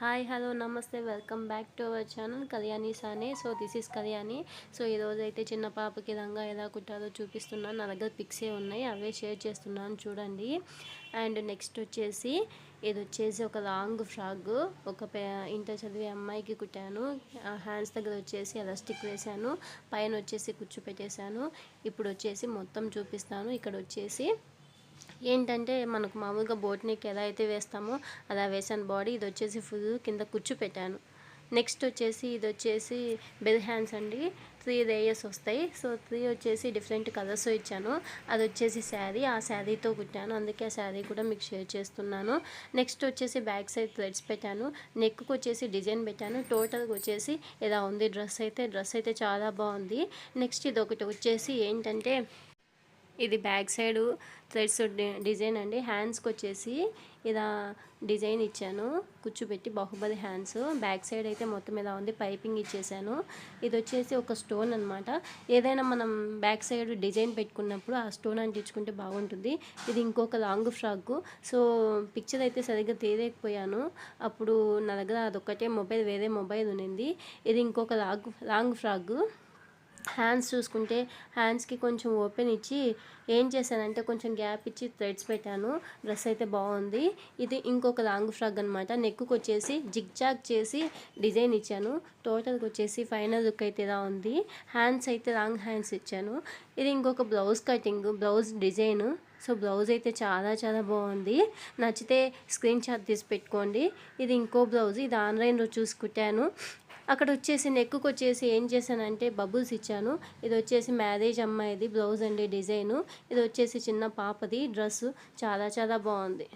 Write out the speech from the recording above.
Hi hello నమస్తే welcome back to our channel Kalyani Sane. So this is Kalyani. So ఈరోజు అయితే చిన్న పాపకి రంగా ఎలా కుట్టాలో చూపిస్తున్నాను. నా దగ్గర పిక్సే ఉన్నాయి, అవే షేర్ చేస్తున్నాను చూడండి. అండ్ నెక్స్ట్ వచ్చేసి ఇది వచ్చేసి ఒక లాంగ్ ఫ్రాక్ ఒక ఇంటర్ చదివే అమ్మాయికి కుట్టాను. హ్యాండ్స్ దగ్గర వచ్చేసి ఎలాస్టిక్ వేసాను, పైన వచ్చేసి కుచ్చు పెట్టేశాను. ఇప్పుడు వచ్చేసి మొత్తం చూపిస్తాను. ఇక్కడ వచ్చేసి ఏంటంటే మనకు మామూలుగా బోట్ నెక్ ఎలా అయితే వేస్తామో అలా వేసాను బాడీ. ఇది వచ్చేసి ఫుల్ కింద కుచ్చు పెట్టాను. నెక్స్ట్ వచ్చేసి ఇది వచ్చేసి బెల్ హ్యాండ్స్ అండి, 3 లేయర్స్ వస్తాయి. సో 3 వచ్చేసి డిఫరెంట్ కలర్స్ ఇచ్చాను. అది వచ్చేసి శారీ, ఆ శారీతో కుట్టాను, అందుకే ఆ శారీ కూడా మీకు షేర్ చేస్తున్నాను. నెక్స్ట్ వచ్చేసి బ్యాక్ సైడ్ థ్రెడ్స్ పెట్టాను, నెక్కి వచ్చేసి డిజైన్ పెట్టాను. టోటల్గా వచ్చేసి ఇలా ఉంది డ్రెస్ అయితే చాలా బాగుంది. నెక్స్ట్ ఇది ఒకటి వచ్చేసి ఏంటంటే ఇది బ్యాక్ సైడ్ థ్రెడ్స్ డిజైన్ అండి. హ్యాండ్స్కి వచ్చేసి ఇలా డిజైన్ ఇచ్చాను, కూర్చోబెట్టి బాహుబలి హ్యాండ్స్. బ్యాక్ సైడ్ అయితే మొత్తం ఇలా ఉంది, పైపింగ్ ఇచ్చేసాను. ఇది వచ్చేసి ఒక స్టోన్ అనమాట. ఏదైనా మనం బ్యాక్ సైడ్ డిజైన్ పెట్టుకున్నప్పుడు ఆ స్టోన్ అంటించుకుంటే బాగుంటుంది. ఇది ఇంకొక లాంగ్ ఫ్రాక్. సో పిక్చర్ అయితే సరిగ్గా తీయలేకపోయాను, అప్పుడు నా దగ్గర అదొక్కటే మొబైల్, వేరే మొబైల్ ఉన్నింది. ఇది ఇంకొక లాంగ్ ఫ్రాక్. హ్యాండ్స్ చూసుకుంటే హ్యాండ్స్కి కొంచెం ఓపెన్ ఇచ్చి ఏం చేశానంటే కొంచెం గ్యాప్ ఇచ్చి థ్రెడ్స్ పెట్టాను. డ్రెస్ అయితే బాగుంది. ఇది ఇంకొక లాంగ్ ఫ్రాక్ అనమాట. నెక్కు వచ్చేసి జిగ్జాగ్ చేసి డిజైన్ ఇచ్చాను. టోటల్గా వచ్చేసి ఫైనల్ లుక్ అయితే ఇలా ఉంది. హ్యాండ్స్ అయితే లాంగ్ హ్యాండ్స్ ఇచ్చాను. ఇది ఇంకొక blouse cutting, blouse design. So blouse అయితే చాలా బాగుంది. నచ్చితే స్క్రీన్ షాట్ తీసి పెట్టుకోండి. ఇది ఇంకో బ్లౌజ్, ఇది ఆన్లైన్లో చూసి కుట్టాను. అక్కడ వచ్చేసి నెక్కు వచ్చేసి ఏం చేశానంటే బబుల్స్ ఇచ్చాను. ఇది వచ్చేసి మ్యారేజ్ అమ్మాయిది బ్లౌజ్ అండి డిజైను. ఇది వచ్చేసి చిన్న పాపది డ్రెస్సు. చాలా బాగుంది.